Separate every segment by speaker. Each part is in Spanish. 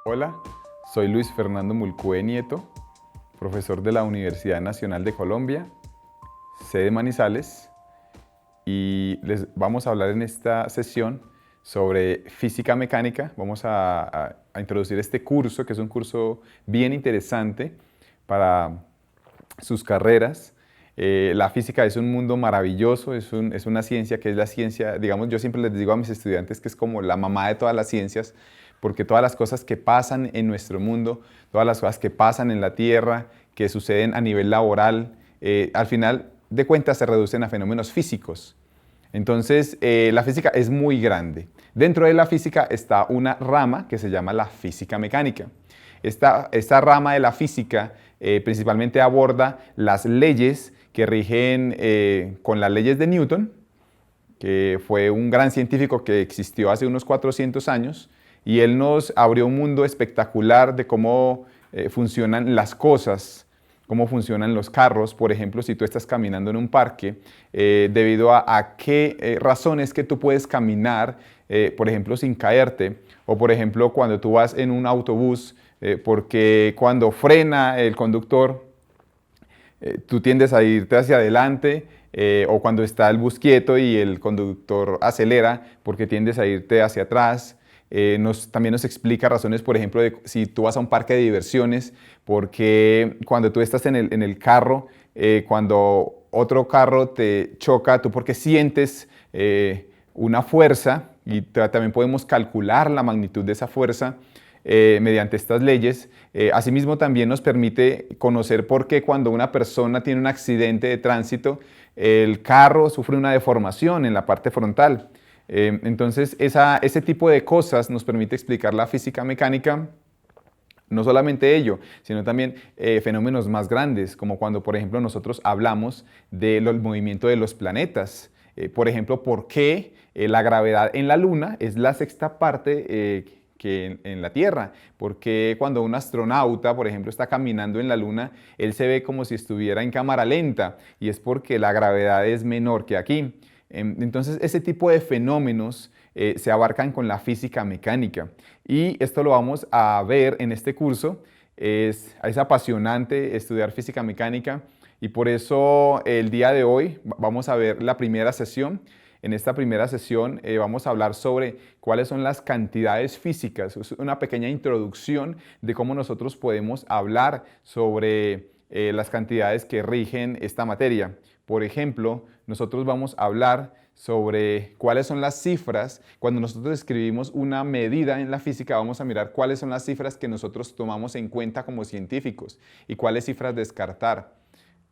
Speaker 1: Hola, soy Luis Fernando Mulcúe Nieto, profesor de la Universidad Nacional de Colombia, sede Manizales, y les vamos a hablar en esta sesión sobre física mecánica. Vamos a introducir este curso, que es un curso bien interesante para sus carreras. La física es un mundo maravilloso, es una ciencia que es la ciencia, digamos, yo siempre les digo a mis estudiantes que es como la mamá de todas las ciencias, porque todas las cosas que pasan en nuestro mundo, todas las cosas que pasan en la Tierra, que suceden a nivel laboral, al final de cuentas se reducen a fenómenos físicos. Entonces, la física es muy grande. Dentro de la física está una rama que se llama la física mecánica. Esta rama de la física principalmente aborda las leyes que rigen con las leyes de Newton, que fue un gran científico que existió hace unos 400 años, y él nos abrió un mundo espectacular de cómo funcionan las cosas, cómo funcionan los carros. Por ejemplo, si tú estás caminando en un parque, debido a qué razones que tú puedes caminar, por ejemplo, sin caerte, o por ejemplo, cuando tú vas en un autobús, porque cuando frena el conductor, tú tiendes a irte hacia adelante, o cuando está el bus quieto y el conductor acelera, porque tiendes a irte hacia atrás. También nos explica razones, por ejemplo, de si tú vas a un parque de diversiones, porque cuando tú estás en el carro, cuando otro carro te choca, tú porque sientes una fuerza, y también podemos calcular la magnitud de esa fuerza mediante estas leyes. Asimismo, también nos permite conocer por qué cuando una persona tiene un accidente de tránsito, el carro sufre una deformación en la parte frontal. Entonces, ese tipo de cosas nos permite explicar la física mecánica. No solamente ello, sino también fenómenos más grandes, como cuando, por ejemplo, nosotros hablamos del movimiento de los planetas. Por ejemplo, por qué la gravedad en la Luna es la sexta parte que en la Tierra. Porque cuando un astronauta, por ejemplo, está caminando en la Luna, él se ve como si estuviera en cámara lenta, y es porque la gravedad es menor que aquí. Entonces, ese tipo de fenómenos se abarcan con la física mecánica, y esto lo vamos a ver en este curso. Es apasionante estudiar física mecánica, y por eso el día de hoy vamos a ver la primera sesión. En esta primera sesión vamos a hablar sobre cuáles son las cantidades físicas. Es una pequeña introducción de cómo nosotros podemos hablar sobre las cantidades que rigen esta materia. Por ejemplo, nosotros vamos a hablar sobre cuáles son las cifras. Cuando nosotros escribimos una medida en la física, vamos a mirar cuáles son las cifras que nosotros tomamos en cuenta como científicos y cuáles cifras descartar.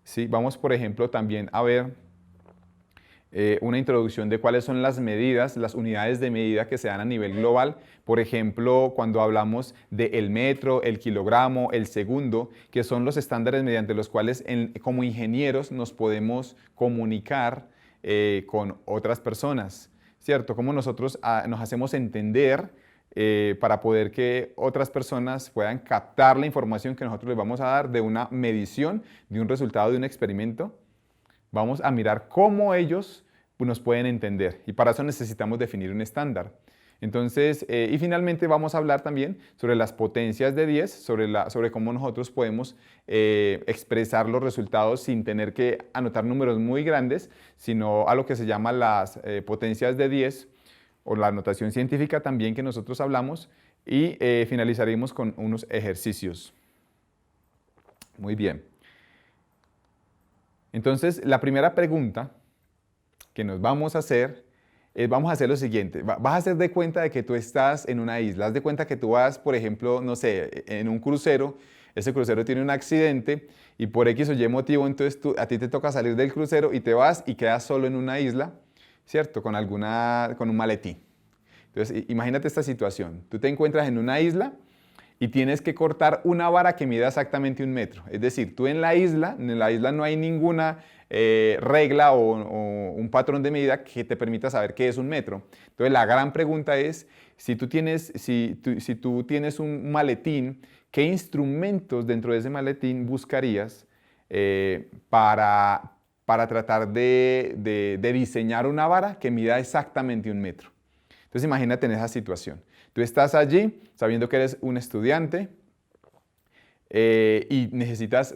Speaker 1: ¿Sí? Vamos, por ejemplo, también a ver una introducción de cuáles son las medidas, las unidades de medida que se dan a nivel global. Por ejemplo, cuando hablamos del metro, el kilogramo, el segundo, que son los estándares mediante los cuales como ingenieros nos podemos comunicar con otras personas, ¿cierto? Cómo nosotros nos hacemos entender para poder que otras personas puedan captar la información que nosotros les vamos a dar de una medición, de un resultado de un experimento. Vamos a mirar cómo ellos nos pueden entender, y para eso necesitamos definir un estándar. Entonces, y finalmente vamos a hablar también sobre las potencias de 10, sobre cómo nosotros podemos expresar los resultados sin tener que anotar números muy grandes, sino a lo que se llama las potencias de 10, o la notación científica también que nosotros hablamos, y finalizaremos con unos ejercicios. Muy bien. Entonces, la primera pregunta que nos vamos a hacer es, vamos a hacer lo siguiente. Vas a hacer de cuenta de que tú estás en una isla. Haz de cuenta que tú vas, por ejemplo, no sé, en un crucero. Ese crucero tiene un accidente y por X o Y motivo, entonces a ti te toca salir del crucero y te vas y quedas solo en una isla, ¿cierto? Con un maletín. Entonces, imagínate esta situación. Tú te encuentras en una isla y tienes que cortar una vara que mida exactamente 1 metro. Es decir, tú en la isla no hay ninguna regla o un patrón de medida que te permita saber qué es 1 metro. Entonces, la gran pregunta es, si tú tienes un maletín, ¿qué instrumentos dentro de ese maletín buscarías para tratar de diseñar una vara que mida exactamente 1 metro? Entonces, imagínate en esa situación. Tú estás allí sabiendo que eres un estudiante y necesitas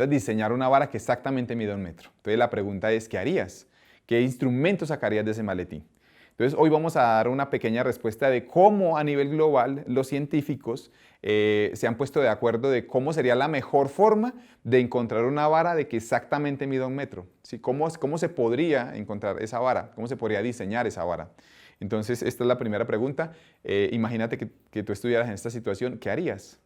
Speaker 1: diseñar una vara que exactamente mida 1 metro. Entonces la pregunta es, ¿qué harías? ¿Qué instrumentos sacarías de ese maletín? Entonces hoy vamos a dar una pequeña respuesta de cómo a nivel global los científicos se han puesto de acuerdo de cómo sería la mejor forma de encontrar una vara de que exactamente mida 1 metro. ¿Sí? ¿Cómo se podría encontrar esa vara? ¿Cómo se podría diseñar esa vara? Entonces esta es la primera pregunta. Imagínate que tú estuvieras en esta situación, ¿qué harías?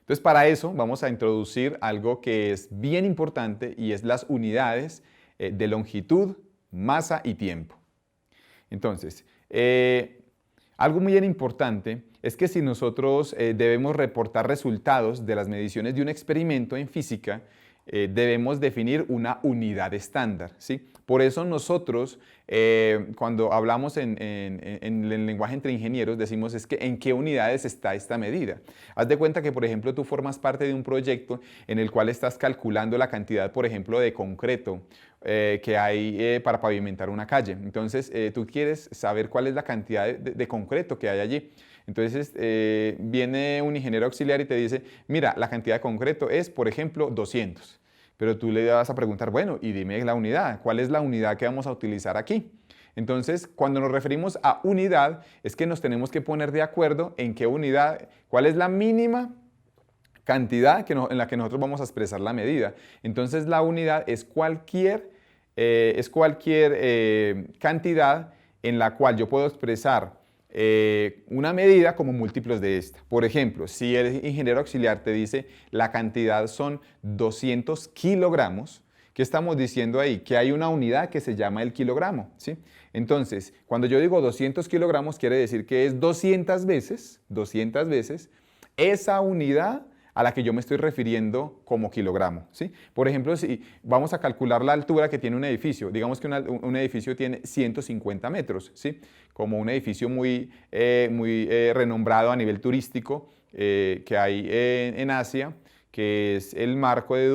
Speaker 1: Entonces, para eso vamos a introducir algo que es bien importante y es las unidades de longitud, masa y tiempo. Entonces, algo muy bien importante es que si nosotros debemos reportar resultados de las mediciones de un experimento en física, debemos definir una unidad estándar, ¿sí? Por eso nosotros, cuando hablamos en el lenguaje entre ingenieros, decimos es que en qué unidades está esta medida. Haz de cuenta que, por ejemplo, tú formas parte de un proyecto en el cual estás calculando la cantidad, por ejemplo, de concreto que hay para pavimentar una calle. Entonces, tú quieres saber cuál es la cantidad de concreto que hay allí. Entonces viene un ingeniero auxiliar y te dice, mira, la cantidad de concreto es, por ejemplo, 200. Pero tú le vas a preguntar, bueno, y dime la unidad, ¿cuál es la unidad que vamos a utilizar aquí? Entonces, cuando nos referimos a unidad, es que nos tenemos que poner de acuerdo en qué unidad, cuál es la mínima cantidad en la que nosotros vamos a expresar la medida. Entonces, la unidad es cualquier cantidad en la cual yo puedo expresar una medida como múltiplos de esta. Por ejemplo, si el ingeniero auxiliar te dice la cantidad son 200 kilogramos, ¿qué estamos diciendo ahí? Que hay una unidad que se llama el kilogramo, ¿sí? Entonces, cuando yo digo 200 kilogramos, quiere decir que es 200 veces esa unidad a la que yo me estoy refiriendo como kilogramo, ¿sí? Por ejemplo, si vamos a calcular la altura que tiene un edificio, digamos que un edificio tiene 150 metros, ¿sí? Como un edificio muy renombrado a nivel turístico que hay en Asia, que es el marco de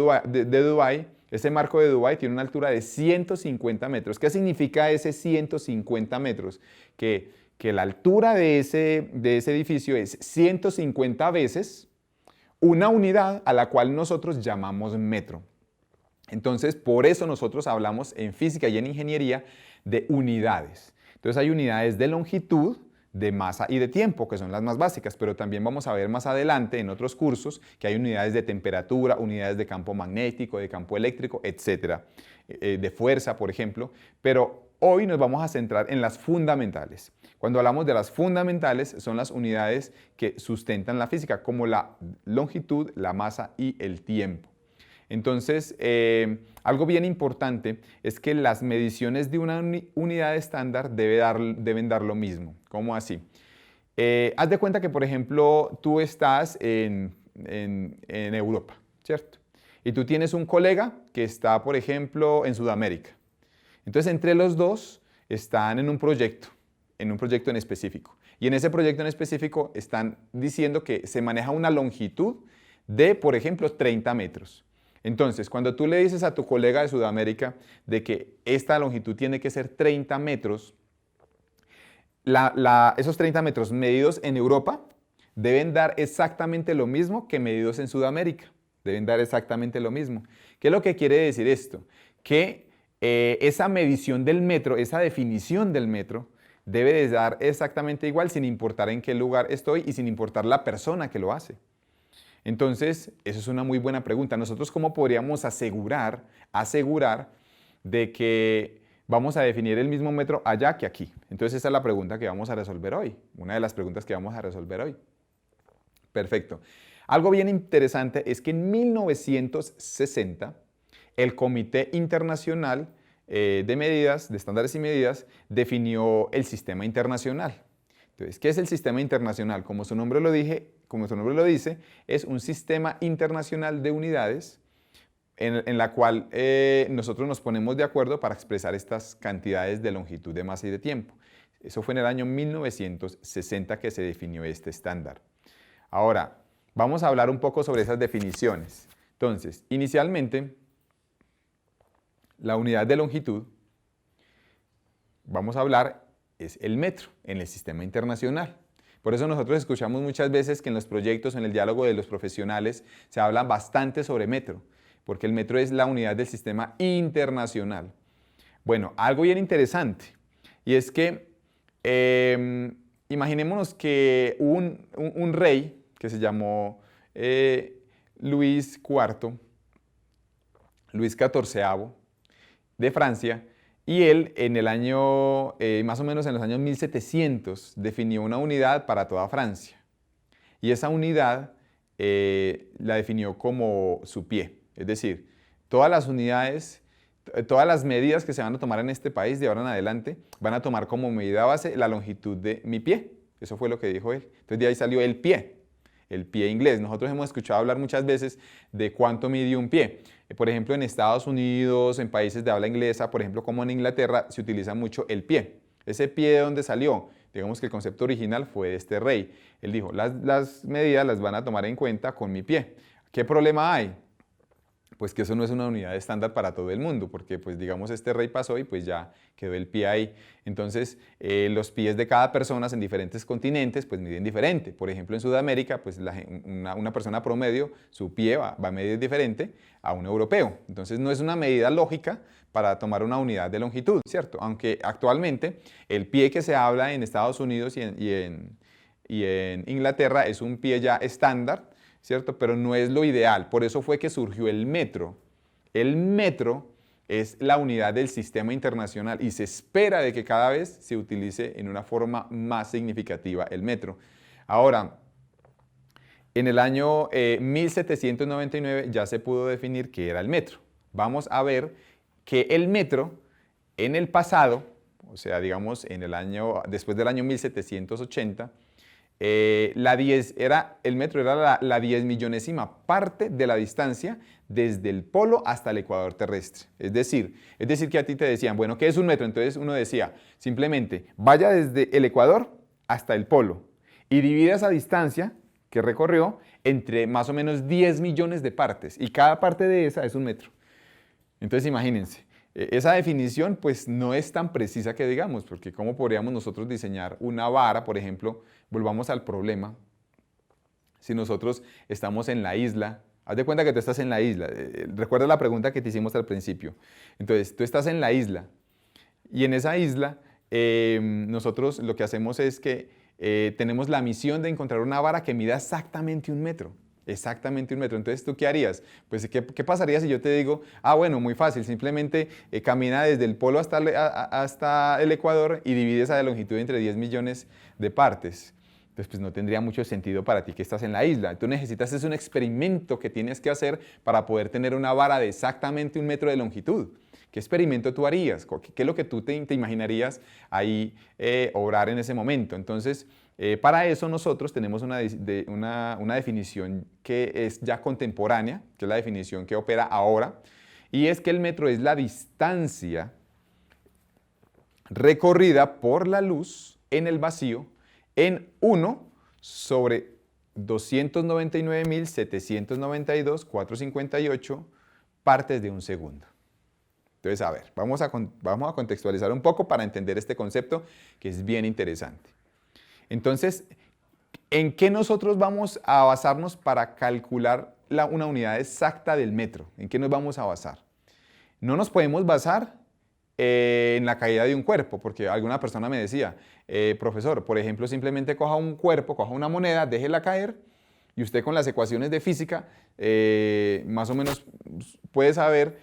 Speaker 1: Dubái. Ese marco de Dubái tiene una altura de 150 metros. ¿Qué significa ese 150 metros? Que la altura de ese edificio es 150 veces una unidad a la cual nosotros llamamos metro. Entonces, por eso nosotros hablamos en física y en ingeniería de unidades. Entonces, hay unidades de longitud, de masa y de tiempo, que son las más básicas, pero también vamos a ver más adelante en otros cursos que hay unidades de temperatura, unidades de campo magnético, de campo eléctrico, etcétera, de fuerza, por ejemplo, pero hoy nos vamos a centrar en las fundamentales. Cuando hablamos de las fundamentales, son las unidades que sustentan la física, como la longitud, la masa y el tiempo. Entonces, algo bien importante es que las mediciones de una unidad estándar deben dar lo mismo. ¿Cómo así? Haz de cuenta que, por ejemplo, tú estás en Europa, ¿cierto? Y tú tienes un colega que está, por ejemplo, en Sudamérica. Entonces, entre los dos están en un proyecto en específico. Y en ese proyecto en específico están diciendo que se maneja una longitud de, por ejemplo, 30 metros. Entonces, cuando tú le dices a tu colega de Sudamérica de que esta longitud tiene que ser 30 metros, esos 30 metros medidos en Europa deben dar exactamente lo mismo que medidos en Sudamérica. Deben dar exactamente lo mismo. ¿Qué es lo que quiere decir esto? Que esa medición del metro, esa definición del metro, debe de dar exactamente igual sin importar en qué lugar estoy y sin importar la persona que lo hace. Entonces, eso es una muy buena pregunta. Nosotros, ¿cómo podríamos asegurar de que vamos a definir el mismo metro allá que aquí? Entonces, esa es la pregunta que vamos a resolver hoy. Una de las preguntas que vamos a resolver hoy. Perfecto. Algo bien interesante es que en 1960, el Comité Internacional de Medidas, de Estándares y Medidas, definió el Sistema Internacional. Entonces, ¿qué es el Sistema Internacional? Como su nombre lo dice, es un sistema internacional de unidades en la cual nosotros nos ponemos de acuerdo para expresar estas cantidades de longitud, de masa y de tiempo. Eso fue en el año 1960 que se definió este estándar. Ahora, vamos a hablar un poco sobre esas definiciones. Entonces, inicialmente, la unidad de longitud, vamos a hablar es el metro en el sistema internacional. Por eso nosotros escuchamos muchas veces que en los proyectos, en el diálogo de los profesionales, se habla bastante sobre metro, porque el metro es la unidad del sistema internacional. Bueno, algo bien interesante, y es que imaginémonos que un rey que se llamó Luis IV, Luis XIV de Francia, y él en el año, más o menos en los años 1700, definió una unidad para toda Francia. Y esa unidad la definió como su pie. Es decir, todas las unidades, todas las medidas que se van a tomar en este país de ahora en adelante, van a tomar como medida base la longitud de mi pie. Eso fue lo que dijo él. Entonces de ahí salió el pie inglés. Nosotros hemos escuchado hablar muchas veces de cuánto mide un pie. Por ejemplo, en Estados Unidos, en países de habla inglesa, por ejemplo, como en Inglaterra, se utiliza mucho el pie. Ese pie, ¿de dónde salió? Digamos que el concepto original fue de este rey. Él dijo, las medidas las van a tomar en cuenta con mi pie. ¿Qué problema hay? Pues que eso no es una unidad estándar para todo el mundo, porque pues digamos este rey pasó y pues ya quedó el pie ahí. Entonces los pies de cada persona en diferentes continentes pues miden diferente. Por ejemplo en Sudamérica pues una persona promedio su pie va a medir diferente a un europeo. Entonces no es una medida lógica para tomar una unidad de longitud, ¿cierto? Aunque actualmente el pie que se habla en Estados Unidos y en Inglaterra es un pie ya estándar, ¿cierto? Pero no es lo ideal. Por eso fue que surgió el metro. El metro es la unidad del sistema internacional y se espera de que cada vez se utilice en una forma más significativa el metro. Ahora, en el año 1799 ya se pudo definir qué era el metro. Vamos a ver que el metro en el pasado, o sea, digamos después del año 1780, el metro era la 10.000.000ª parte de la distancia desde el polo hasta el ecuador terrestre. Es decir que a ti te decían, bueno, ¿qué es un metro? Entonces uno decía, simplemente vaya desde el ecuador hasta el polo y divida esa distancia que recorrió entre más o menos 10 millones de partes y cada parte de esa es un metro. Entonces imagínense. Esa definición pues no es tan precisa que digamos, porque ¿cómo podríamos nosotros diseñar una vara, por ejemplo? Volvamos al problema. Si nosotros estamos en la isla, haz de cuenta que tú estás en la isla, recuerda la pregunta que te hicimos al principio. Entonces, tú estás en la isla y en esa isla nosotros lo que hacemos es que tenemos la misión de encontrar una vara que mida exactamente un metro. Exactamente un metro. Entonces, ¿tú qué harías? Pues, ¿qué pasaría si yo te digo, bueno, muy fácil, simplemente camina desde el polo hasta el ecuador y divide esa longitud entre 10 millones de partes? Entonces, pues no tendría mucho sentido para ti que estás en la isla. Tú necesitas, es un experimento que tienes que hacer para poder tener una vara de exactamente un metro de longitud. ¿Qué experimento tú harías? ¿Qué es lo que tú te imaginarías ahí obrar en ese momento? Entonces, para eso nosotros tenemos una definición que es ya contemporánea, que es la definición que opera ahora, y es que el metro es la distancia recorrida por la luz en el vacío en 1 sobre 299.792.458 partes de un segundo. Entonces, a ver, vamos a contextualizar un poco para entender este concepto que es bien interesante. Entonces, ¿en qué nosotros vamos a basarnos para calcular una unidad exacta del metro? ¿En qué nos vamos a basar? No nos podemos basar en la caída de un cuerpo, porque alguna persona me decía, profesor, por ejemplo, simplemente coja un cuerpo, coja una moneda, déjela caer, y usted con las ecuaciones de física más o menos puede saber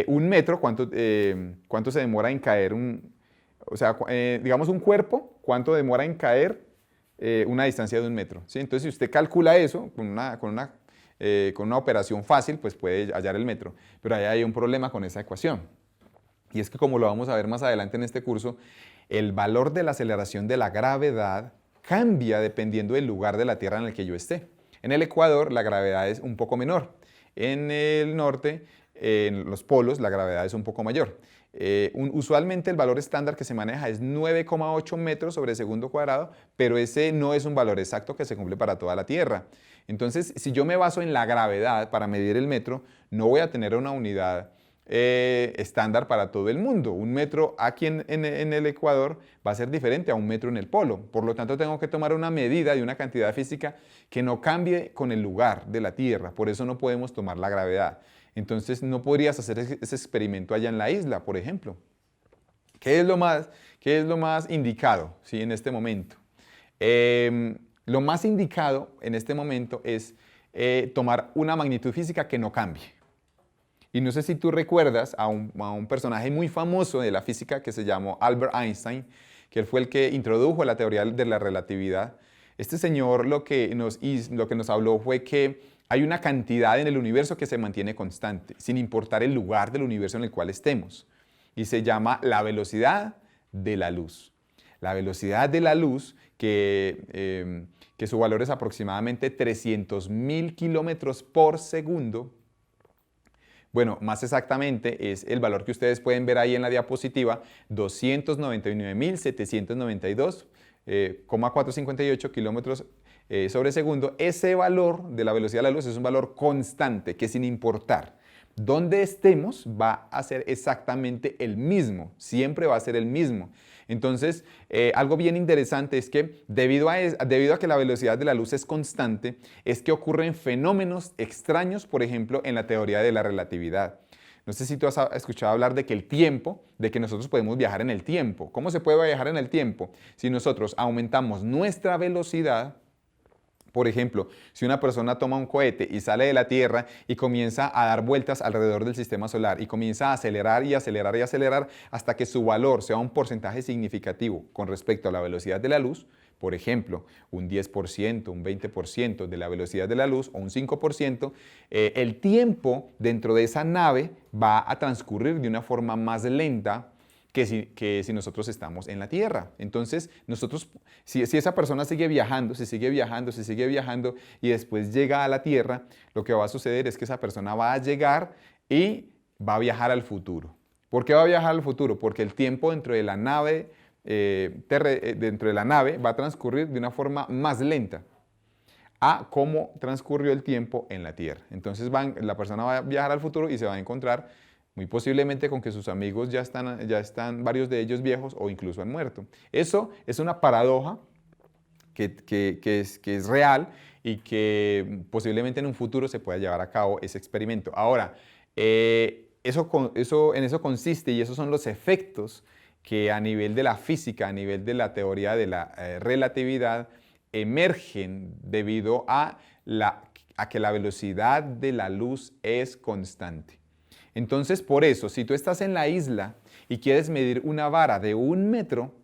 Speaker 1: un metro, cuánto se demora en caer digamos un cuerpo, cuánto demora en caer una distancia de un metro, ¿sí? Entonces, si usted calcula eso con una operación fácil, pues puede hallar el metro. Pero ahí hay un problema con esa ecuación. Y es que, como lo vamos a ver más adelante en este curso, el valor de la aceleración de la gravedad cambia dependiendo del lugar de la Tierra en el que yo esté. En el Ecuador, la gravedad es un poco menor. En el norte, en los polos, la gravedad es un poco mayor. Usualmente el valor estándar que se maneja es 9,8 metros sobre segundo cuadrado, pero ese no es un valor exacto que se cumple para toda la Tierra. Entonces, si yo me baso en la gravedad para medir el metro, no voy a tener una unidad estándar para todo el mundo. Un metro aquí en el Ecuador va a ser diferente a un metro en el polo. Por lo tanto, tengo que tomar una medida de una cantidad física que no cambie con el lugar de la Tierra. Por eso no podemos tomar la gravedad. Entonces, no podrías hacer ese experimento allá en la isla, por ejemplo. ¿Qué es lo más indicado, ¿sí? En este momento? Lo más indicado en este momento es tomar una magnitud física que no cambie. Y no sé si tú recuerdas a un personaje muy famoso de la física que se llamó Albert Einstein, que él fue el que introdujo la teoría de la relatividad. Este señor lo que nos habló fue que hay una cantidad en el universo que se mantiene constante, sin importar el lugar del universo en el cual estemos. Y se llama la velocidad de la luz. La velocidad de la luz, que su valor es aproximadamente 300.000 kilómetros por segundo. Bueno, más exactamente es el valor que ustedes pueden ver ahí en la diapositiva, 299.792,458 kilómetros sobre segundo. Ese valor de la velocidad de la luz es un valor constante que, sin importar dónde estemos, va a ser exactamente el mismo, siempre va a ser el mismo. Entonces, algo bien interesante es que debido a que la velocidad de la luz es constante, es que ocurren fenómenos extraños, por ejemplo, en la teoría de la relatividad. No sé si tú has escuchado hablar de que nosotros podemos viajar en el tiempo. ¿Cómo se puede viajar en el tiempo? Si nosotros aumentamos nuestra velocidad. Por ejemplo, si una persona toma un cohete y sale de la Tierra y comienza a dar vueltas alrededor del sistema solar y comienza a acelerar y acelerar y acelerar hasta que su valor sea un porcentaje significativo con respecto a la velocidad de la luz, por ejemplo, un 10%, un 20% de la velocidad de la luz o un 5%, el tiempo dentro de esa nave va a transcurrir de una forma más lenta que si nosotros estamos en la Tierra. Entonces, si esa persona sigue viajando, sigue viajando y después llega a la Tierra, lo que va a suceder es que esa persona va a llegar y va a viajar al futuro. ¿Por qué va a viajar al futuro? Porque el tiempo dentro de la nave, va a transcurrir de una forma más lenta a cómo transcurrió el tiempo en la Tierra. Entonces la persona va a viajar al futuro y se va a encontrar muy posiblemente con que sus amigos ya están varios de ellos viejos o incluso han muerto. Eso es una paradoja que es real y que posiblemente en un futuro se pueda llevar a cabo ese experimento. Ahora, en eso consiste y esos son los efectos que a nivel de la física, a nivel de la teoría de la relatividad, emergen debido a que la velocidad de la luz es constante. Entonces, por eso, si tú estás en la isla y quieres medir una vara de 1 metro,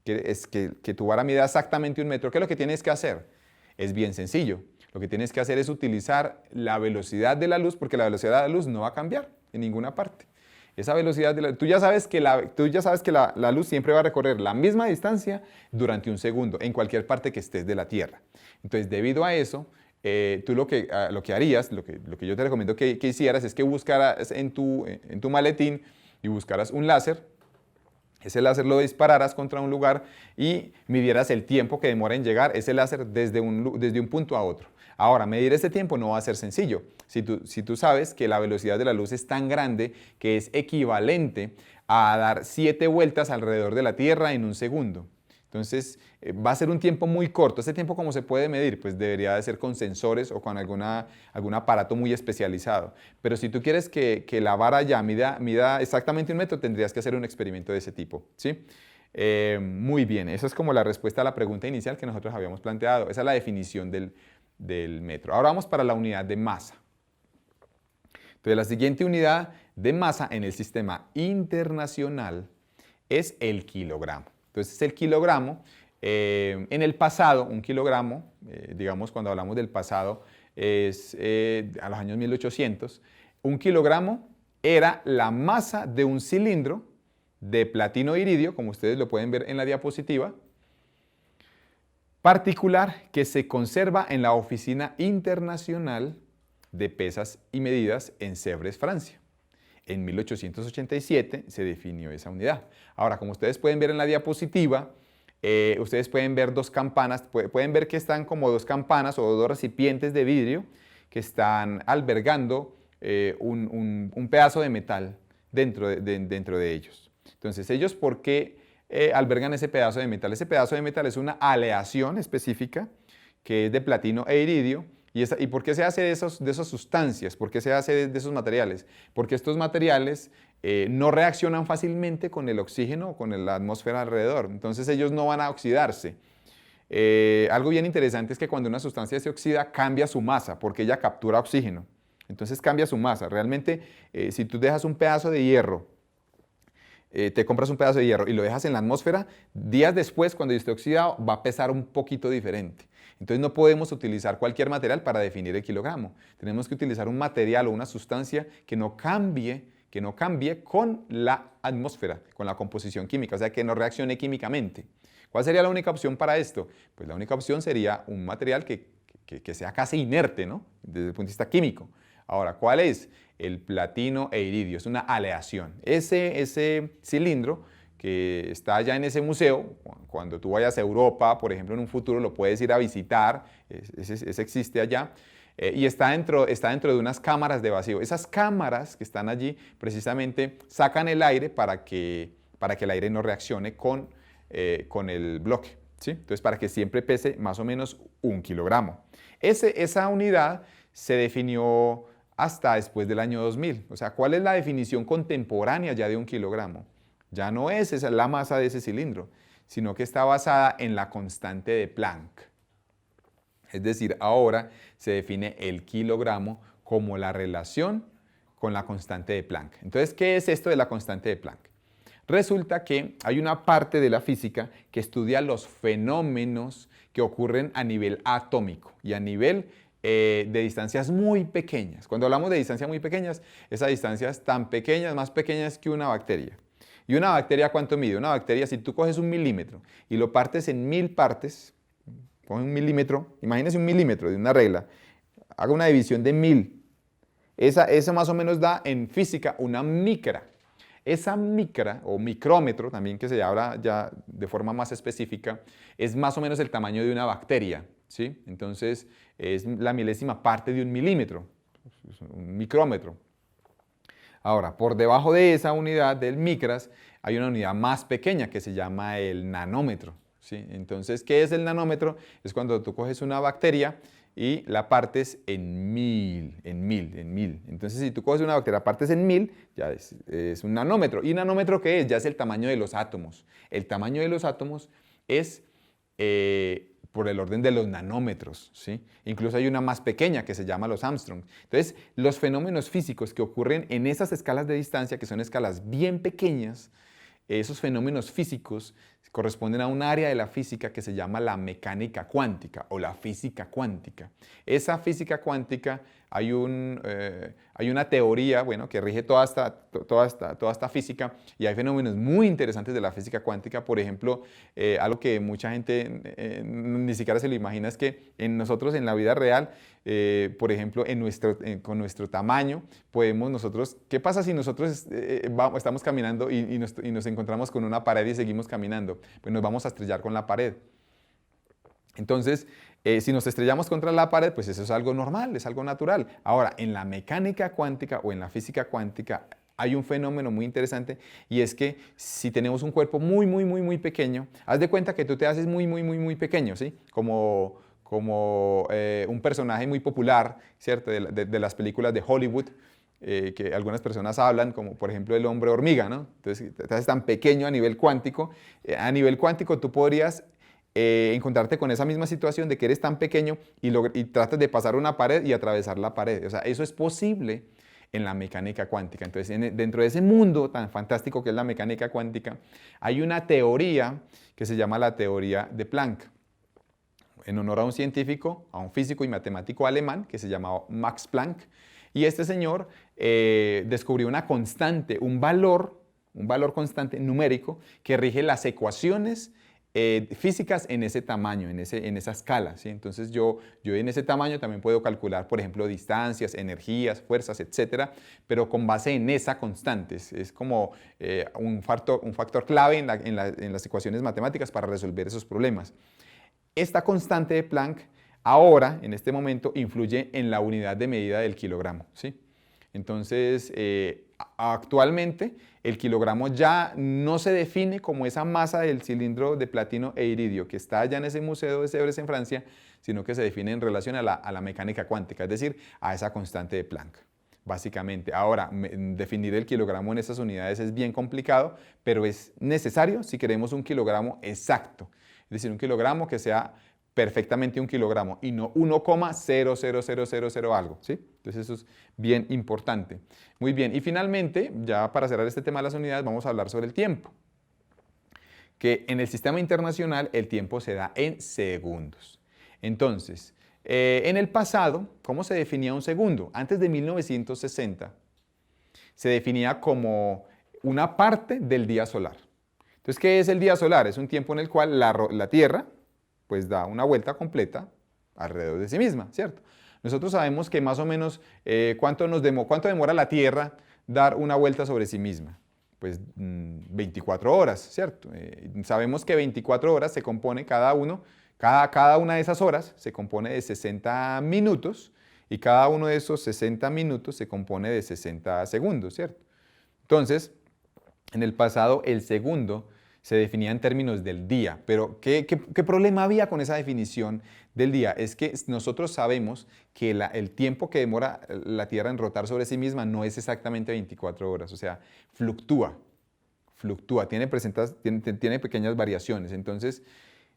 Speaker 1: que tu vara mida exactamente 1 metro, ¿qué es lo que tienes que hacer? Es bien sencillo. Lo que tienes que hacer es utilizar la velocidad de la luz, porque la velocidad de la luz no va a cambiar en ninguna parte. Esa velocidad tú ya sabes que la luz siempre va a recorrer la misma distancia durante 1 segundo, en cualquier parte que estés de la Tierra. Entonces, debido a eso, tú lo que harías, lo que yo te recomiendo que hicieras es que buscaras en tu maletín y buscaras un láser. Ese láser lo dispararas contra un lugar y midieras el tiempo que demora en llegar ese láser desde un punto a otro. Ahora, medir ese tiempo no va a ser sencillo. Si tú sabes que la velocidad de la luz es tan grande que es equivalente a dar 7 vueltas alrededor de la Tierra en 1 segundo. Entonces, va a ser un tiempo muy corto. ¿Ese tiempo cómo se puede medir? Pues debería de ser con sensores o con algún aparato muy especializado. Pero si tú quieres que la vara ya mida exactamente 1 metro, tendrías que hacer un experimento de ese tipo, ¿sí? Muy bien, esa es como la respuesta a la pregunta inicial que nosotros habíamos planteado. Esa es la definición del metro. Ahora vamos para la unidad de masa. Entonces, la siguiente unidad de masa en el sistema internacional es el kilogramo. Entonces, el kilogramo, en el pasado, un kilogramo, digamos cuando hablamos del pasado, es a los años 1800, un kilogramo era la masa de un cilindro de platino iridio, como ustedes lo pueden ver en la diapositiva, particular que se conserva en la Oficina Internacional de Pesas y Medidas en Sèvres, Francia. En 1887 se definió esa unidad. Ahora, como ustedes pueden ver en la diapositiva, ustedes pueden ver 2 campanas, pueden ver que están como 2 campanas o 2 recipientes de vidrio que están albergando un pedazo de metal dentro de ellos. Entonces, ellos, ¿por qué albergan ese pedazo de metal? Ese pedazo de metal es una aleación específica que es de platino e iridio. ¿Y por qué se hace de esas sustancias? ¿Por qué se hace de esos materiales? Porque estos materiales no reaccionan fácilmente con el oxígeno o con la atmósfera alrededor. Entonces ellos no van a oxidarse. Algo bien interesante es que cuando una sustancia se oxida, cambia su masa porque ella captura oxígeno. Entonces cambia su masa. Realmente, si tú dejas un pedazo de hierro, te compras un pedazo de hierro y lo dejas en la atmósfera, días después, cuando esté oxidado, va a pesar un poquito diferente. Entonces no podemos utilizar cualquier material para definir el kilogramo. Tenemos que utilizar un material o una sustancia que no cambie con la atmósfera, con la composición química, o sea, que no reaccione químicamente. ¿Cuál sería la única opción para esto? Pues la única opción sería un material que sea casi inerte, ¿no? Desde el punto de vista químico. Ahora, ¿cuál es? El platino e iridio, es una aleación. Ese cilindro que está allá en ese museo, cuando tú vayas a Europa, por ejemplo, en un futuro lo puedes ir a visitar, ese existe allá, y está dentro de unas cámaras de vacío. Esas cámaras que están allí precisamente sacan el aire para que el aire no reaccione con el bloque, ¿sí? Entonces, para que siempre pese más o menos 1 kilogramo. Esa unidad se definió hasta después del año 2000. O sea, ¿cuál es la definición contemporánea ya de 1 kilogramo? Ya no es esa la masa de ese cilindro, sino que está basada en la constante de Planck. Es decir, ahora se define el kilogramo como la relación con la constante de Planck. Entonces, ¿qué es esto de la constante de Planck? Resulta que hay una parte de la física que estudia los fenómenos que ocurren a nivel atómico y a nivel de distancias muy pequeñas. Cuando hablamos de distancias muy pequeñas, esas distancias tan pequeñas, más pequeñas que una bacteria. ¿Y una bacteria cuánto mide? Una bacteria, si tú coges 1 milímetro y lo partes en 1000 partes, coge 1 milímetro, imagínese 1 milímetro de una regla, haga una división de 1000. Esa más o menos da en física una micra. Esa micra o micrómetro, también que se habla ya de forma más específica, es más o menos el tamaño de una bacteria, ¿sí? Entonces es la milésima parte de 1 milímetro, un micrómetro. Ahora, por debajo de esa unidad del micras hay una unidad más pequeña que se llama el nanómetro, ¿sí? Entonces, ¿qué es el nanómetro? Es cuando tú coges una bacteria y la partes en 1000. Entonces, si tú coges una bacteria, partes en 1000, ya es un nanómetro. ¿Y un nanómetro qué es? Ya es el tamaño de los átomos. El tamaño de los átomos es por el orden de los nanómetros, ¿sí? Incluso hay una más pequeña que se llama los Armstrong. Entonces, los fenómenos físicos que ocurren en esas escalas de distancia, que son escalas bien pequeñas, esos fenómenos físicos corresponden a un área de la física que se llama la mecánica cuántica o la física cuántica. Esa física cuántica, hay una teoría, bueno, que rige toda esta física, y hay fenómenos muy interesantes de la física cuántica. Por ejemplo, algo que mucha gente ni siquiera se lo imagina es que nosotros en la vida real, por ejemplo, con nuestro tamaño, podemos nosotros, ¿qué pasa si nosotros estamos caminando y nos encontramos con una pared y seguimos caminando? Pues nos vamos a estrellar con la pared. Entonces, si nos estrellamos contra la pared, pues eso es algo normal, es algo natural. Ahora, en la mecánica cuántica o en la física cuántica hay un fenómeno muy interesante, y es que si tenemos un cuerpo muy pequeño, haz de cuenta que tú te haces muy pequeño, ¿sí? Como un personaje muy popular, ¿cierto? De las películas de Hollywood, que algunas personas hablan, como por ejemplo el hombre hormiga, ¿no? Entonces, te haces tan pequeño a nivel cuántico. A nivel cuántico tú podrías encontrarte con esa misma situación de que eres tan pequeño y tratas de pasar una pared y atravesar la pared. O sea, eso es posible en la mecánica cuántica. Entonces, dentro de ese mundo tan fantástico que es la mecánica cuántica, hay una teoría que se llama la teoría de Planck, en honor a un científico, a un físico y matemático alemán que se llamaba Max Planck. Y este señor descubrió una constante, un valor constante numérico que rige las ecuaciones físicas en ese tamaño, en esa escala, ¿sí? Entonces yo en ese tamaño también puedo calcular, por ejemplo, distancias, energías, fuerzas, etcétera, pero con base en esa constante. Es como un factor clave en las ecuaciones matemáticas para resolver esos problemas. Esta constante de Planck ahora, en este momento, influye en la unidad de medida del kilogramo, ¿sí? Entonces, actualmente el kilogramo ya no se define como esa masa del cilindro de platino e iridio que está allá en ese museo de Sèvres en Francia, sino que se define en relación a la mecánica cuántica, es decir, a esa constante de Planck. Básicamente. Ahora, definir el kilogramo en estas unidades es bien complicado, pero es necesario si queremos un kilogramo exacto. Es decir, un kilogramo que sea perfectamente un kilogramo y no 1,00000 algo, ¿sí? Entonces eso es bien importante. Muy bien, y finalmente, ya para cerrar este tema de las unidades, vamos a hablar sobre el tiempo. Que en el sistema internacional el tiempo se da en segundos. Entonces, en el pasado, ¿cómo se definía un segundo? Antes de 1960, se definía como una parte del día solar. Entonces, ¿qué es el día solar? Es un tiempo en el cual la Tierra pues da una vuelta completa alrededor de sí misma, ¿cierto? Nosotros sabemos que más o menos cuánto demora la Tierra dar una vuelta sobre sí misma. Pues 24 horas, ¿cierto? Sabemos que 24 horas se compone cada una de esas horas se compone de 60 minutos y cada uno de esos 60 minutos se compone de 60 segundos, ¿cierto? Entonces, en el pasado el segundo se definía en términos del día, pero ¿qué problema había con esa definición del día? Es que nosotros sabemos que el tiempo que demora la Tierra en rotar sobre sí misma no es exactamente 24 horas, o sea, fluctúa, tiene pequeñas variaciones, entonces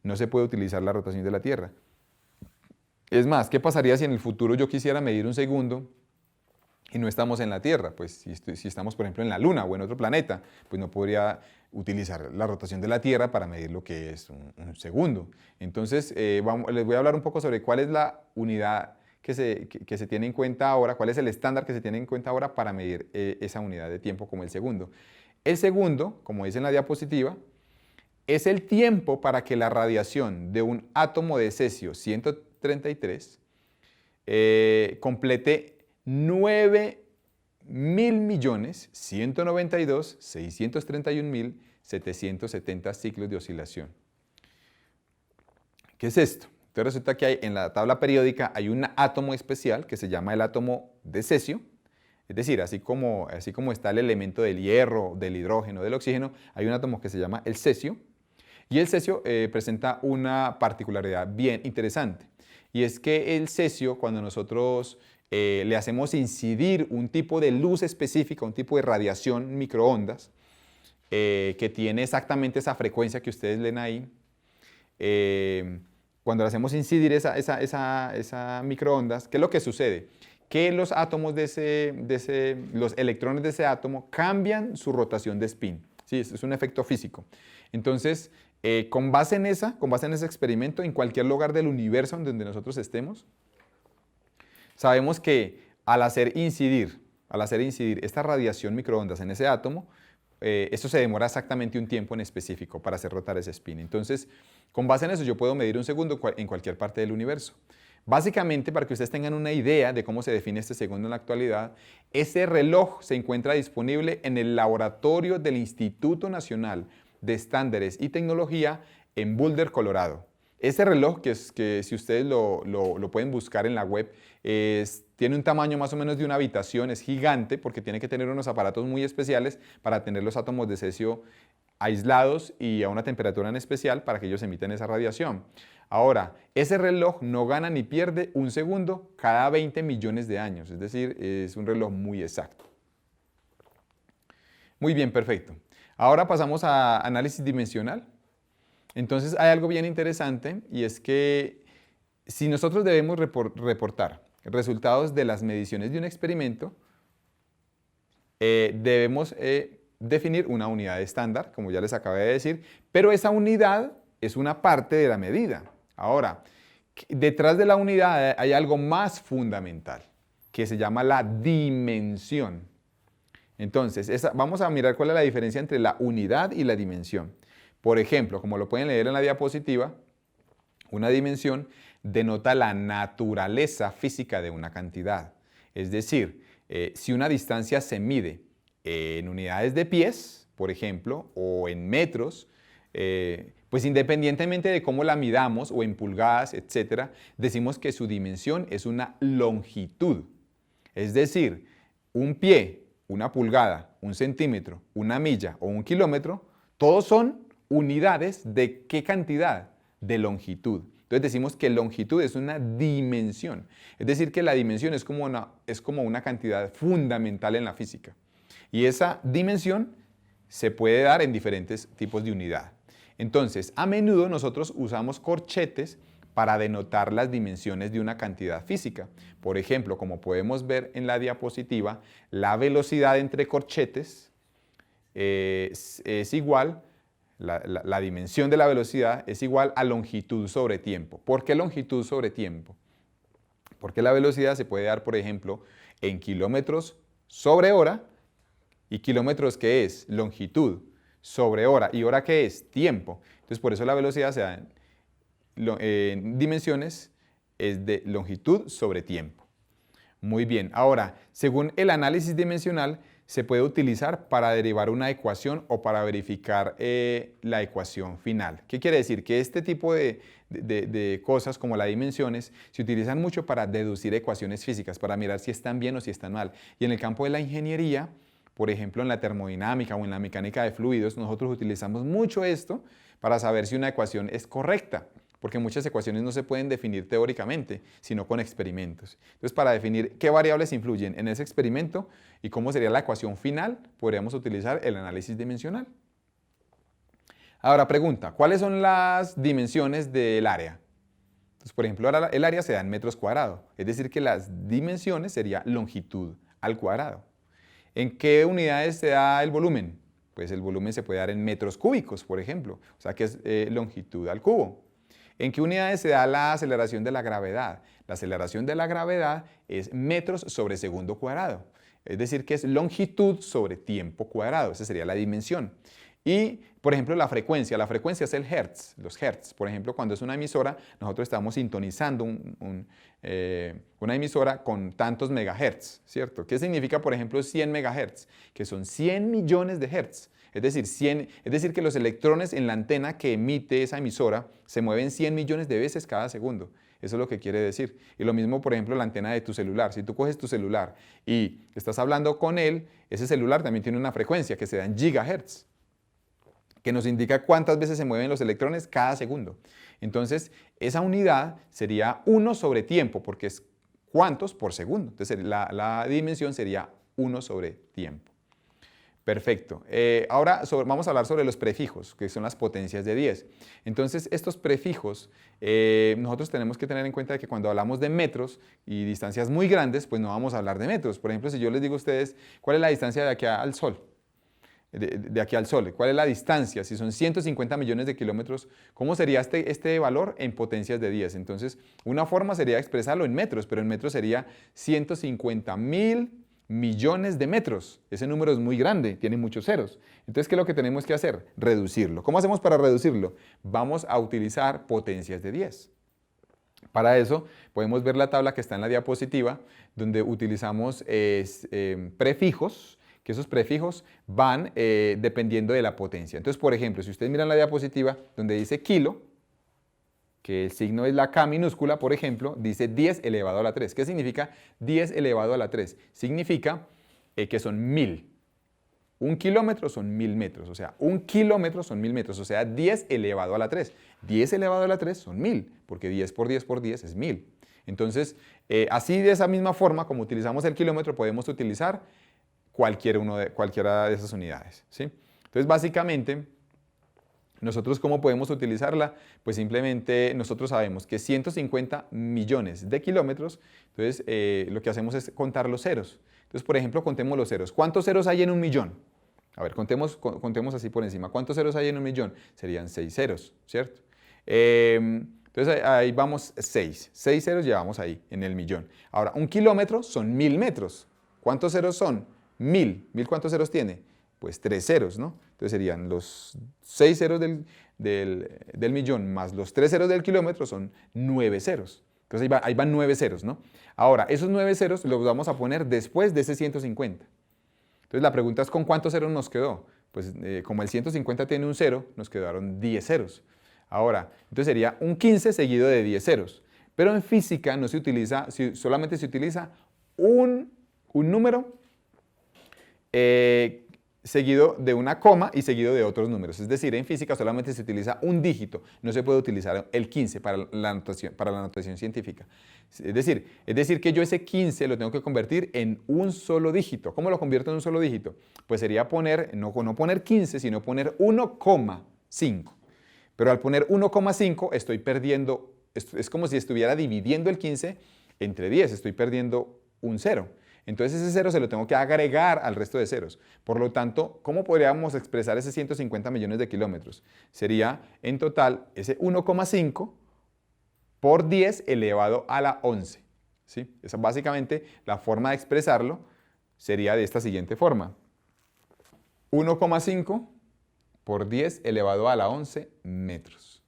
Speaker 1: no se puede utilizar la rotación de la Tierra. Es más, ¿qué pasaría si en el futuro yo quisiera medir un segundo y no estamos en la Tierra? Pues si estamos, por ejemplo, en la Luna o en otro planeta, pues no podría utilizar la rotación de la Tierra para medir lo que es un segundo. Entonces, les voy a hablar un poco sobre cuál es la unidad que se tiene en cuenta ahora, cuál es el estándar que se tiene en cuenta ahora para medir esa unidad de tiempo como el segundo. El segundo, como dice en la diapositiva, es el tiempo para que la radiación de un átomo de cesio 133 complete 9.192.631.770 ciclos de oscilación. ¿Qué es esto? Entonces resulta que en la tabla periódica hay un átomo especial que se llama el átomo de cesio. Es decir, así como está el elemento del hierro, del hidrógeno, del oxígeno, hay un átomo que se llama el cesio. Y el cesio presenta una particularidad bien interesante. Y es que el cesio, cuando nosotros le hacemos incidir un tipo de luz específica, un tipo de radiación microondas, que tiene exactamente esa frecuencia que ustedes leen ahí, cuando le hacemos incidir esa microondas, ¿qué es lo que sucede? Que los átomos los electrones de ese átomo cambian su rotación de spin. Sí, es un efecto físico. Entonces, con base en ese experimento, en cualquier lugar del universo en donde nosotros estemos, sabemos que al hacer incidir esta radiación microondas en ese átomo, esto se demora exactamente un tiempo en específico para hacer rotar ese spin. Entonces, con base en eso, yo puedo medir un segundo en cualquier parte del universo. Básicamente, para que ustedes tengan una idea de cómo se define este segundo en la actualidad, ese reloj se encuentra disponible en el laboratorio del Instituto Nacional de Estándares y Tecnología en Boulder, Colorado. Ese reloj, que si ustedes lo pueden buscar en la web, tiene un tamaño más o menos de una habitación, es gigante porque tiene que tener unos aparatos muy especiales para tener los átomos de cesio aislados y a una temperatura en especial para que ellos emiten esa radiación. Ahora, ese reloj no gana ni pierde un segundo cada 20 millones de años, es decir, es un reloj muy exacto. Muy bien, perfecto. Ahora pasamos a análisis dimensional. Entonces hay algo bien interesante y es que si nosotros debemos reportar resultados de las mediciones de un experimento, debemos definir una unidad estándar, como ya les acabé de decir, pero esa unidad es una parte de la medida. Ahora, detrás de la unidad hay algo más fundamental, que se llama la dimensión. Entonces, vamos a mirar cuál es la diferencia entre la unidad y la dimensión. Por ejemplo, como lo pueden leer en la diapositiva, una dimensión denota la naturaleza física de una cantidad. Es decir, si una distancia se mide en unidades de pies, por ejemplo, o en metros, pues independientemente de cómo la midamos, o en pulgadas, etc., decimos que su dimensión es una longitud. Es decir, Un pie, una pulgada, un centímetro, una milla o un kilómetro, todos son unidades de ¿qué cantidad? De longitud. Entonces decimos que longitud es una dimensión. Es decir, que la dimensión es como una cantidad fundamental en la física. Y esa dimensión se puede dar en diferentes tipos de unidad. Entonces, a menudo nosotros usamos corchetes para denotar las dimensiones de una cantidad física. Por ejemplo, como podemos ver en la diapositiva, la velocidad entre corchetes es igual, la dimensión de la velocidad es igual a longitud sobre tiempo. ¿Por qué longitud sobre tiempo? Porque la velocidad se puede dar, por ejemplo, en kilómetros sobre hora, y kilómetros, ¿qué es? Longitud sobre hora. ¿Y hora qué es? Tiempo. Entonces, por eso la velocidad se da en dimensiones es de longitud sobre tiempo. Muy bien. Ahora, según el análisis dimensional, se puede utilizar para derivar una ecuación o para verificar la ecuación final. ¿Qué quiere decir? Que este tipo de cosas como las dimensiones se utilizan mucho para deducir ecuaciones físicas, para mirar si están bien o si están mal. Y en el campo de la ingeniería, por ejemplo, en la termodinámica o en la mecánica de fluidos, nosotros utilizamos mucho esto para saber si una ecuación es correcta, porque muchas ecuaciones no se pueden definir teóricamente, sino con experimentos. Entonces, para definir qué variables influyen en ese experimento y cómo sería la ecuación final, podríamos utilizar el análisis dimensional. Ahora, pregunta, ¿cuáles son las dimensiones del área? Entonces, por ejemplo, el área se da en metros cuadrados, es decir, que las dimensiones sería longitud al cuadrado. ¿En qué unidades se da el volumen? Pues el volumen se puede dar en metros cúbicos, por ejemplo, o sea que es longitud al cubo. ¿En qué unidades se da la aceleración de la gravedad? La aceleración de la gravedad es metros sobre segundo cuadrado, es decir, que es longitud sobre tiempo cuadrado, esa sería la dimensión. Y, por ejemplo, la frecuencia es el hertz, los hertz. Por ejemplo, cuando es una emisora, nosotros estamos sintonizando una emisora con tantos megahertz, ¿cierto? ¿Qué significa, por ejemplo, 100 megahertz? Que son 100 millones de hertz. Es decir, que los electrones en la antena que emite esa emisora se mueven 100 millones de veces cada segundo. Eso es lo que quiere decir. Y lo mismo, por ejemplo, la antena de tu celular. Si tú coges tu celular y estás hablando con él, ese celular también tiene una frecuencia que se da en gigahertz, que nos indica cuántas veces se mueven los electrones cada segundo. Entonces, esa unidad sería 1 sobre tiempo, porque es cuántos por segundo. Entonces, la dimensión sería 1 sobre tiempo. Perfecto. Ahora vamos a hablar sobre los prefijos, que son las potencias de 10. Entonces, estos prefijos, nosotros tenemos que tener en cuenta que cuando hablamos de metros y distancias muy grandes, pues no vamos a hablar de metros. Por ejemplo, si yo les digo a ustedes, ¿cuál es la distancia de aquí al Sol? De aquí al Sol. ¿Cuál es la distancia? Si son 150 millones de kilómetros, ¿cómo sería este valor en potencias de 10? Entonces, una forma sería expresarlo en metros, pero en metros sería 150.000 millones de metros. Ese número es muy grande, tiene muchos ceros. Entonces, ¿qué es lo que tenemos que hacer? Reducirlo. ¿Cómo hacemos para reducirlo? Vamos a utilizar potencias de 10. Para eso, podemos ver la tabla que está en la diapositiva, donde utilizamos prefijos, que esos prefijos van dependiendo de la potencia. Entonces, por ejemplo, si ustedes miran la diapositiva donde dice kilo, que el signo es la K minúscula, por ejemplo, dice 10 elevado a la 3. ¿Qué significa 10 elevado a la 3? Significa que son 1000. Un kilómetro son 1000 metros, o sea, un kilómetro son 1000 metros, o sea, 10 elevado a la 3. 10 elevado a la 3 son 1000, porque 10 por 10 por 10 es 1000. Entonces, así de esa misma forma, como utilizamos el kilómetro, podemos utilizar cualquiera de esas unidades, ¿sí? Entonces, básicamente, nosotros ¿cómo podemos utilizarla? Pues simplemente nosotros sabemos que 150 millones de kilómetros, entonces lo que hacemos es contar los ceros. Entonces, por ejemplo, contemos los ceros. ¿Cuántos ceros hay en un millón? A ver, contemos así por encima. ¿Cuántos ceros hay en un millón? Serían 6 ceros, ¿cierto? Entonces ahí vamos 6. 6 ceros llevamos ahí en el millón. Ahora, un kilómetro son 1000 metros. ¿Cuántos ceros son? 1000. ¿1000 cuántos ceros tiene? Pues 3 ceros, ¿no? Entonces serían los 6 ceros del millón más los 3 ceros del kilómetro son 9 ceros. Entonces ahí van 9 ceros, ¿no? Ahora, esos 9 ceros los vamos a poner después de ese 150. Entonces la pregunta es ¿con cuántos ceros nos quedó? Pues como el 150 tiene un cero, nos quedaron 10 ceros. Ahora, entonces sería un 15 seguido de 10 ceros. Pero en física no se utiliza, solamente se utiliza un número seguido de una coma y seguido de otros números. Es decir, en física solamente se utiliza un dígito, no se puede utilizar el 15 para la notación científica. Es decir, que yo ese 15 lo tengo que convertir en un solo dígito. ¿Cómo lo convierto en un solo dígito? Pues sería poner, no poner 15, sino poner 1,5. Pero al poner 1,5 estoy perdiendo, es como si estuviera dividiendo el 15 entre 10, estoy perdiendo un 0. Entonces ese 0 se lo tengo que agregar al resto de ceros. Por lo tanto, ¿cómo podríamos expresar ese 150 millones de kilómetros? Sería en total ese 1,5 por 10 elevado a la 11. ¿Sí? Esa básicamente la forma de expresarlo sería de esta siguiente forma. 1,5 por 10 elevado a la 11 metros.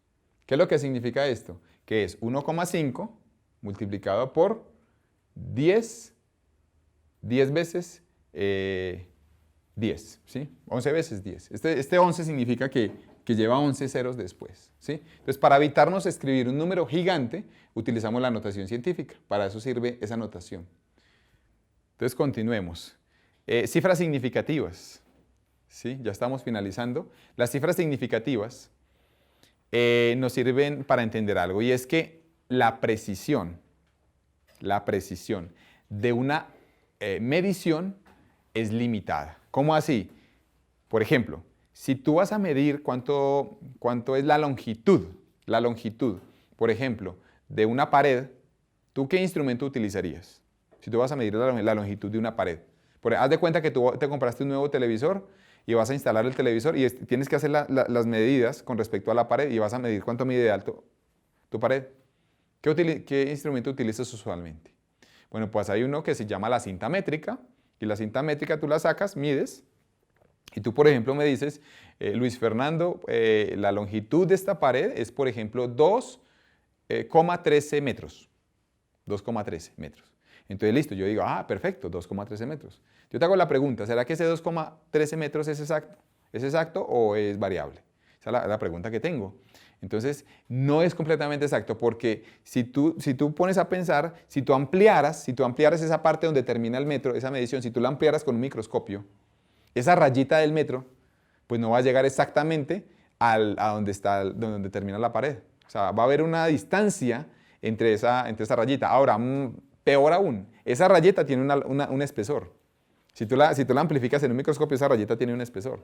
Speaker 1: ¿Qué es lo que significa esto? Que es 1,5 multiplicado por 10 veces 10, ¿sí? 11 veces 10. Este 11 significa que lleva 11 ceros después, ¿sí? Entonces, para evitarnos escribir un número gigante, utilizamos la notación científica. Para eso sirve esa notación. Entonces, continuemos. Cifras significativas, ¿sí? Ya estamos finalizando. Las cifras significativas nos sirven para entender algo, y es que la precisión de una medición es limitada. ¿Cómo así? Por ejemplo, si tú vas a medir cuánto es la longitud, por ejemplo, de una pared, ¿tú qué instrumento utilizarías? Si tú vas a medir la longitud de una pared. Haz de cuenta que tú te compraste un nuevo televisor y vas a instalar el televisor y tienes que hacer las medidas con respecto a la pared y vas a medir cuánto mide de alto tu pared. ¿Qué instrumento utilizas usualmente? Bueno, pues hay uno que se llama la cinta métrica, y la cinta métrica tú la sacas, mides, y tú, por ejemplo, me dices, Luis Fernando, la longitud de esta pared es, por ejemplo, 2,13 metros. 2,13 metros. Entonces, listo, yo digo, perfecto, 2,13 metros. Yo te hago la pregunta, ¿será que ese 2,13 metros es exacto? ¿Es exacto o es variable? Esa es la pregunta que tengo. Entonces, no es completamente exacto, porque si tú pones a pensar, si tú ampliaras esa parte donde termina el metro, esa medición, si tú la ampliaras con un microscopio, esa rayita del metro, pues no va a llegar exactamente a donde termina la pared. O sea, va a haber una distancia entre esa rayita. Ahora, peor aún, esa rayita tiene un espesor. Si tú la amplificas en un microscopio, esa rayita tiene un espesor.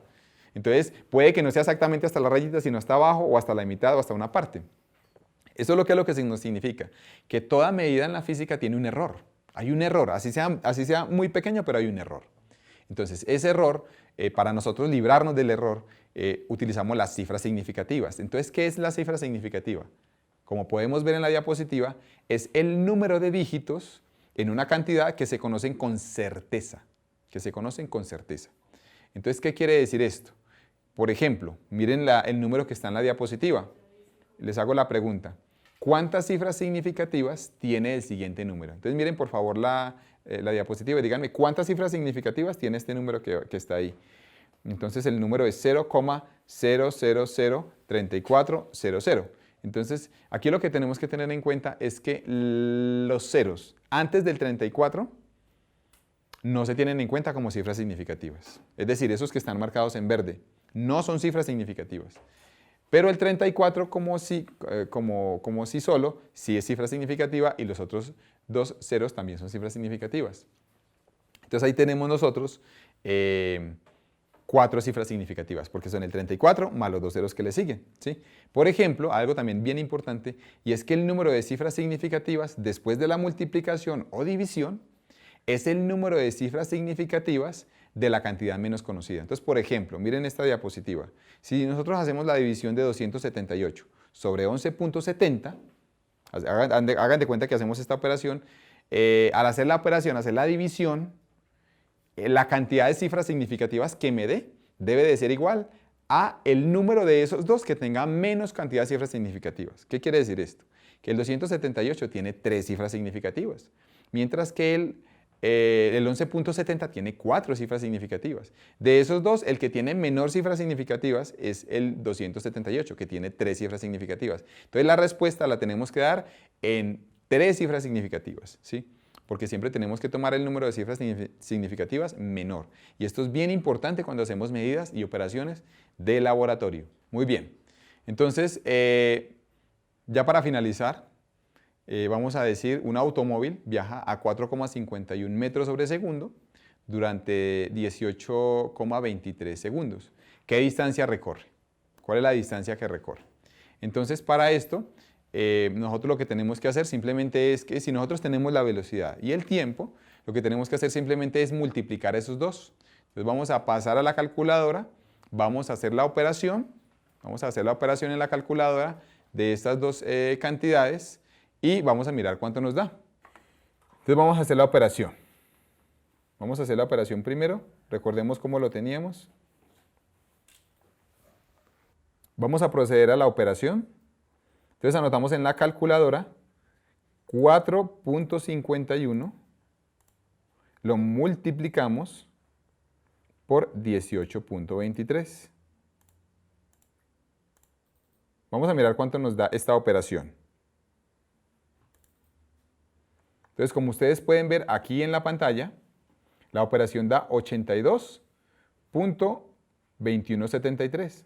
Speaker 1: Entonces, puede que no sea exactamente hasta la rayita, sino hasta abajo, o hasta la mitad, o hasta una parte. Eso es lo que nos significa, que toda medida en la física tiene un error. Hay un error, así sea muy pequeño, pero hay un error. Entonces, ese error, para nosotros librarnos del error, utilizamos las cifras significativas. Entonces, ¿qué es la cifra significativa? Como podemos ver en la diapositiva, es el número de dígitos en una cantidad que se conocen con certeza. Entonces, ¿qué quiere decir esto? Por ejemplo, miren el número que está en la diapositiva. Les hago la pregunta, ¿cuántas cifras significativas tiene el siguiente número? Entonces, miren por favor la diapositiva y díganme cuántas cifras significativas tiene este número que está ahí. Entonces, el número es 0,0003400. Entonces, aquí lo que tenemos que tener en cuenta es que los ceros antes del 34 no se tienen en cuenta como cifras significativas. Es decir, esos que están marcados en verde no son cifras significativas. Pero el 34 como si solo, sí es cifra significativa, y los otros dos ceros también son cifras significativas. Entonces ahí tenemos nosotros 4 cifras significativas, porque son el 34 más los 2 ceros que le siguen, ¿sí? Por ejemplo, algo también bien importante, y es que el número de cifras significativas después de la multiplicación o división es el número de cifras significativas de la cantidad menos conocida. Entonces, por ejemplo, miren esta diapositiva. Si nosotros hacemos la división de 278 sobre 11.70, hagan de cuenta que hacemos esta operación, al hacer la división, la cantidad de cifras significativas que me dé debe de ser igual a el número de esos dos que tenga menos cantidad de cifras significativas. ¿Qué quiere decir esto? Que el 278 tiene 3 cifras significativas, mientras que el 11.70 tiene 4 cifras significativas. De esos dos, el que tiene menor cifras significativas es el 278, que tiene 3 cifras significativas. Entonces la respuesta la tenemos que dar en 3 cifras significativas, ¿sí? porque siempre tenemos que tomar el número de cifras significativas menor. Y esto es bien importante cuando hacemos medidas y operaciones de laboratorio. Muy bien. Entonces, ya para finalizar, vamos a decir, un automóvil viaja a 4,51 metros sobre segundo durante 18,23 segundos. ¿Qué distancia recorre? ¿Cuál es la distancia que recorre? Entonces, para esto, nosotros lo que tenemos que hacer simplemente es que si nosotros tenemos la velocidad y el tiempo, lo que tenemos que hacer simplemente es multiplicar esos dos. Entonces vamos a pasar a la calculadora, vamos a hacer la operación en la calculadora de estas dos cantidades y vamos a mirar cuánto nos da. Entonces vamos a hacer la operación. Vamos a hacer la operación primero, recordemos cómo lo teníamos. Vamos a proceder a la operación. Entonces anotamos en la calculadora 4.51, lo multiplicamos por 18.23. Vamos a mirar cuánto nos da esta operación. Entonces, como ustedes pueden ver aquí en la pantalla, la operación da 82.2173.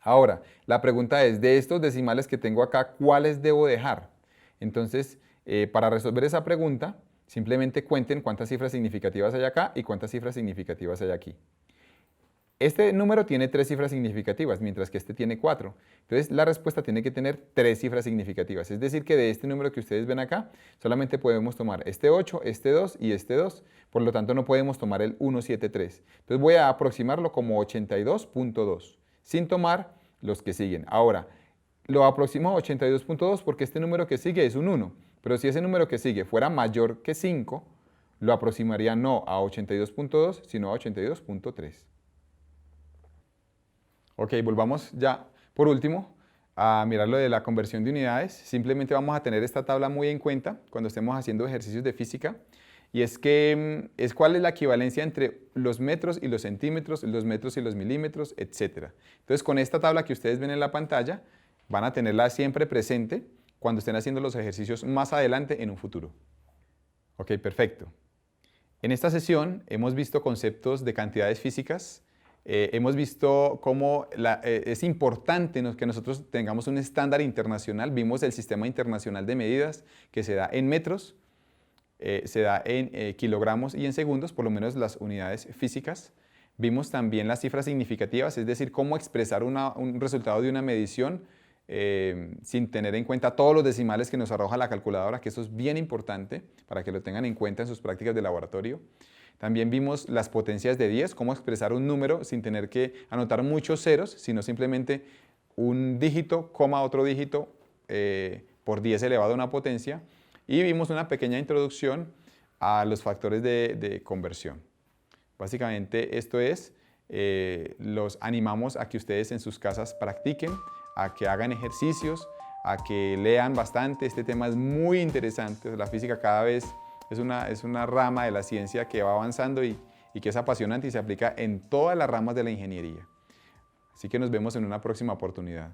Speaker 1: Ahora, la pregunta es, de estos decimales que tengo acá, ¿cuáles debo dejar? Entonces, para resolver esa pregunta, simplemente cuenten cuántas cifras significativas hay acá y cuántas cifras significativas hay aquí. Este número tiene 3 cifras significativas, mientras que este tiene 4. Entonces, la respuesta tiene que tener 3 cifras significativas. Es decir, que de este número que ustedes ven acá, solamente podemos tomar este 8, este 2 y este 2. Por lo tanto, no podemos tomar el 173. Entonces, voy a aproximarlo como 82.2, sin tomar los que siguen. Ahora, lo aproximo a 82.2 porque este número que sigue es un 1. Pero si ese número que sigue fuera mayor que 5, lo aproximaría no a 82.2, sino a 82.3. Ok, volvamos ya, por último, a mirar lo de la conversión de unidades. Simplemente vamos a tener esta tabla muy en cuenta cuando estemos haciendo ejercicios de física. Y es que cuál es la equivalencia entre los metros y los centímetros, los metros y los milímetros, etc. Entonces, con esta tabla que ustedes ven en la pantalla, van a tenerla siempre presente cuando estén haciendo los ejercicios más adelante en un futuro. Ok, perfecto. En esta sesión hemos visto conceptos de cantidades físicas. Hemos visto cómo es importante que nosotros tengamos un estándar internacional. Vimos el sistema internacional de medidas que se da en metros, se da en kilogramos y en segundos, por lo menos las unidades físicas. Vimos también las cifras significativas, es decir, cómo expresar un resultado de una medición sin tener en cuenta todos los decimales que nos arroja la calculadora, que eso es bien importante para que lo tengan en cuenta en sus prácticas de laboratorio. También vimos las potencias de 10, cómo expresar un número sin tener que anotar muchos ceros, sino simplemente un dígito, coma otro dígito por 10 elevado a una potencia. Y vimos una pequeña introducción a los factores de conversión. Básicamente esto es, los animamos a que ustedes en sus casas practiquen, a que hagan ejercicios, a que lean bastante. Este tema es muy interesante, la física cada vez es una rama de la ciencia que va avanzando y que es apasionante y se aplica en todas las ramas de la ingeniería. Así que nos vemos en una próxima oportunidad.